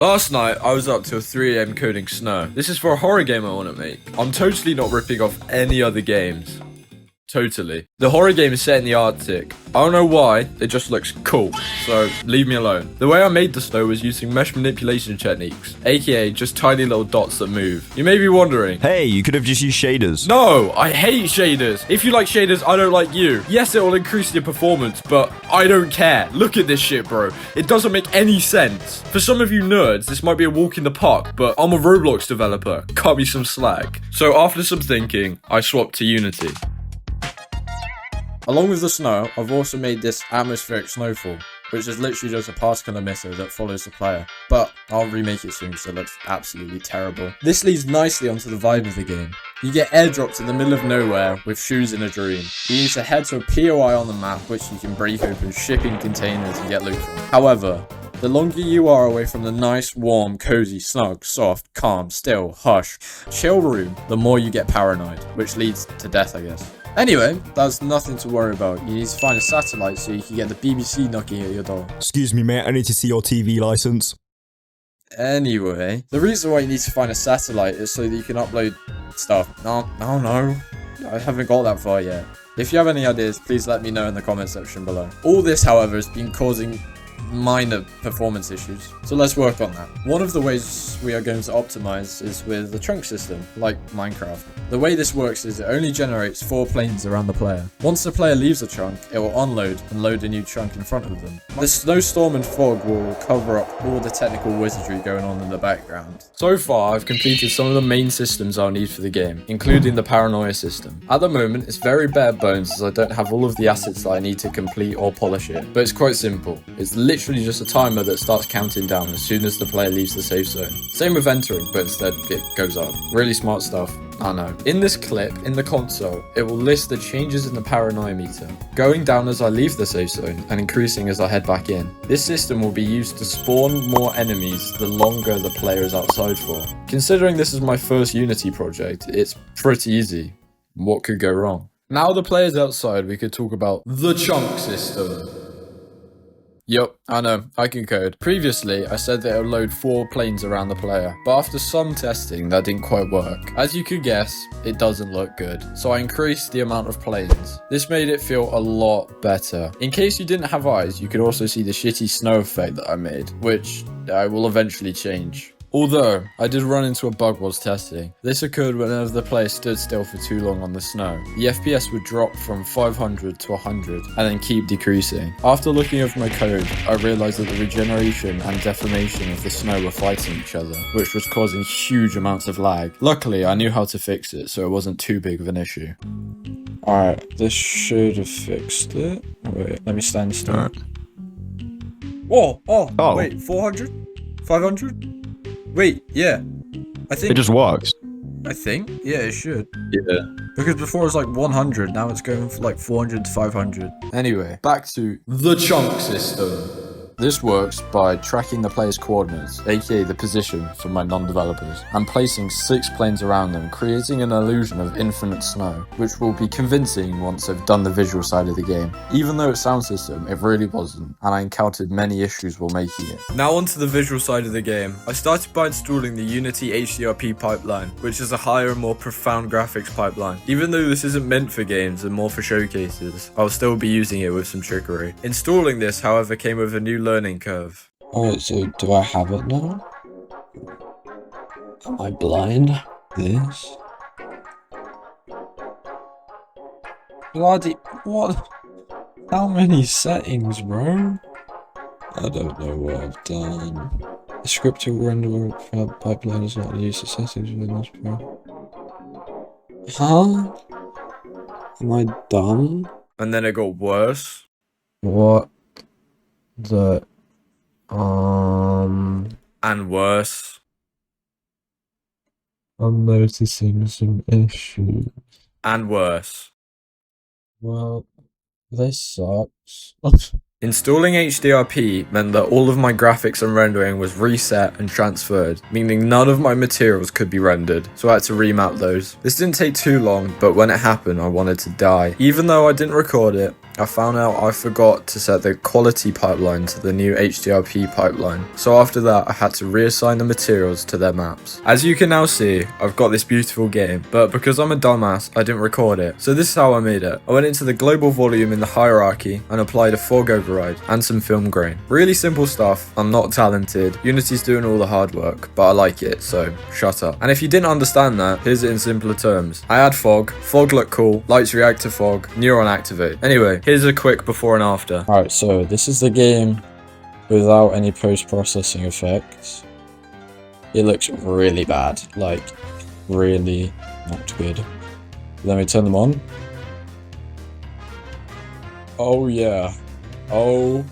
Last night, I was up till 3 AM coding snow. This is for a horror game I want to make. I'm totally not ripping off any other games. Totally. The horror game is set in the Arctic. I don't know why, it just looks cool, so leave me alone. The way I made the snow was using mesh manipulation techniques, aka just tiny little dots that move. You may be wondering, hey, you could have just used shaders. No, I hate shaders. If you like shaders, I don't like you. Yes, it will increase your performance, but I don't care. Look at this shit, bro. It doesn't make any sense. For some of you nerds, this might be a walk in the park, but I'm a Roblox developer. Cut me some slack. So after some thinking, I swapped to Unity. Along with the snow, I've also made this atmospheric snowfall, which is literally just a particle emitter that follows the player. But I'll remake it soon because it looks absolutely terrible. This leads nicely onto the vibe of the game. You get airdropped in the middle of nowhere with shoes in a dream. You need to head to a POI on the map which you can break open shipping containers and get loot from. However, the longer you are away from the nice, warm, cozy, snug, soft, calm, still, hush, chill room, the more you get paranoid, which leads to death, I guess. Anyway, that's nothing to worry about. You need to find a satellite so you can get the BBC knocking at your door. Excuse me, mate, I need to see your TV license. Anyway, the reason why you need to find a satellite is so that you can upload stuff. No, I haven't got that far yet. If you have any ideas, please let me know in the comment section below. All this, however, has been causing minor performance issues, so let's work on that. One of the ways we are going to optimize is with the chunk system, like Minecraft. The way this works is it only generates 4 planes around the player. Once the player leaves a chunk, it will unload and load a new chunk in front of them. The snowstorm and fog will cover up all the technical wizardry going on in the background. So far, I've completed some of the main systems I'll need for the game, including the paranoia system. At the moment, it's very bare bones as I don't have all of the assets that I need to complete or polish it, but it's quite simple. It's literally just a timer that starts counting down as soon as the player leaves the safe zone. Same with entering, but instead it goes up. Really smart stuff. I know. In this clip, in the console, it will list the changes in the paranoia meter, going down as I leave the safe zone and increasing as I head back in. This system will be used to spawn more enemies the longer the player is outside for. Considering this is my first Unity project, it's pretty easy. What could go wrong? Now the player's outside, we could talk about the chunk system. Yup, I know, I can code. Previously, I said that it would load 4 planes around the player, but after some testing, that didn't quite work. As you could guess, it doesn't look good, so I increased the amount of planes. This made it feel a lot better. In case you didn't have eyes, you could also see the shitty snow effect that I made, which I will eventually change. Although, I did run into a bug whilst testing. This occurred whenever the player stood still for too long on the snow. The FPS would drop from 500 to 100 and then keep decreasing. After looking over my code, I realised that the regeneration and deformation of the snow were fighting each other, which was causing huge amounts of lag. Luckily, I knew how to fix it, so it wasn't too big of an issue. Alright, this should have fixed it. Wait, let me stand still. Right. Whoa, oh, wait, 400? 500? Wait, yeah. I think it just works. I think. Yeah, it should. Yeah. Because before it was like 100, now it's going from like 400 to 500. Anyway, back to the chunk system. This works by tracking the player's coordinates, aka the position for my non-developers, and placing 6 planes around them, creating an illusion of infinite snow, which will be convincing once I've done the visual side of the game. Even though it's sound system, it really wasn't, and I encountered many issues while making it. Now onto the visual side of the game. I started by installing the Unity HDRP pipeline, which is a higher and more profound graphics pipeline. Even though this isn't meant for games and more for showcases, I'll still be using it with some trickery. Installing this, however, came with a new learning curve. Alright, so do I have it now? Am I blind? This? Bloody... what? How many settings, bro? I don't know what I've done. The scripting render pipeline is not used to settings within this pro. Huh? Am I dumb? And then it got worse. What? The and worse. I'm noticing some issues. And worse. Well, this sucks. Installing HDRP meant that all of my graphics and rendering was reset and transferred, meaning none of my materials could be rendered, so I had to remap those. This didn't take too long, but when it happened, I wanted to die. Even though I didn't record it, I found out I forgot to set the quality pipeline to the new HDRP pipeline. So after that, I had to reassign the materials to their maps. As you can now see, I've got this beautiful game, but because I'm a dumbass, I didn't record it. So this is how I made it. I went into the global volume in the hierarchy and applied a fog override and some film grain. Really simple stuff. I'm not talented. Unity's doing all the hard work, but I like it, so shut up. And if you didn't understand that, here's it in simpler terms. I add fog look cool, lights react to fog, neuron activate. Anyway, here's a quick before and after. Alright, so this is the game without any post-processing effects. It looks really bad, like really not good. Let me turn them on. Oh yeah. Oh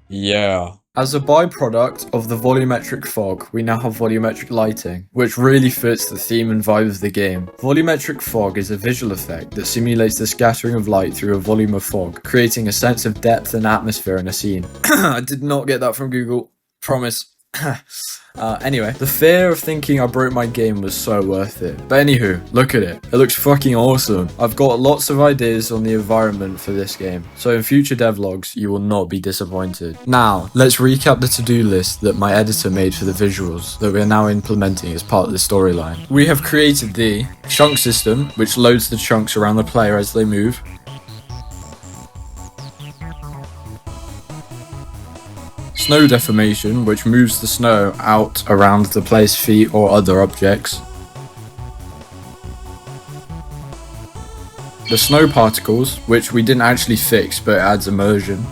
yeah. As a byproduct of the volumetric fog, we now have volumetric lighting, which really fits the theme and vibe of the game. Volumetric fog is a visual effect that simulates the scattering of light through a volume of fog, creating a sense of depth and atmosphere in a scene. I did not get that from Google. Promise. Anyway, the fear of thinking I broke my game was so worth it. But anywho, look at it. It looks fucking awesome. I've got lots of ideas on the environment for this game, so in future devlogs, you will not be disappointed. Now, let's recap the to-do list that my editor made for the visuals that we are now implementing as part of the storyline. We have created the chunk system, which loads the chunks around the player as they move. Snow deformation, which moves the snow out around the player's feet or other objects. The snow particles, which we didn't actually fix but it adds immersion.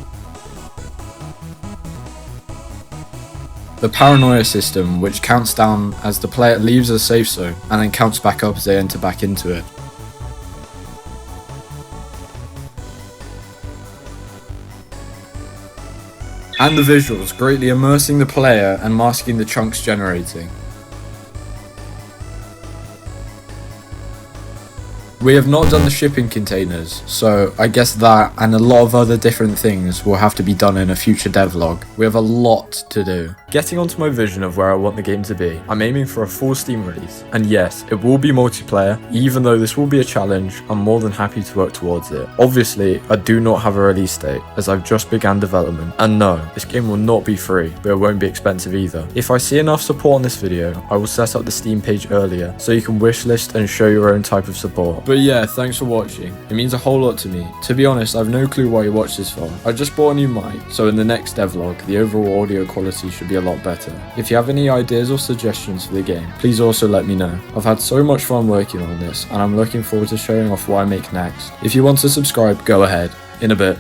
The paranoia system, which counts down as the player leaves a safe zone and then counts back up as they enter back into it. And the visuals, greatly immersing the player and masking the chunks generating. We have not done the shipping containers, so I guess that and a lot of other different things will have to be done in a future devlog. We have a lot to do. Getting onto my vision of where I want the game to be, I'm aiming for a full Steam release. And yes, it will be multiplayer. Even though this will be a challenge, I'm more than happy to work towards it. Obviously, I do not have a release date, as I've just began development. And no, this game will not be free, but it won't be expensive either. If I see enough support on this video, I will set up the Steam page earlier, so you can wishlist and show your own type of support. But yeah, thanks for watching. It means a whole lot to me. To be honest, I've no clue why you watched this far. I just bought a new mic, so in the next devlog, the overall audio quality should be a lot better. If you have any ideas or suggestions for the game, please also let me know. I've had so much fun working on this, and I'm looking forward to showing off what I make next. If you want to subscribe, go ahead. In a bit.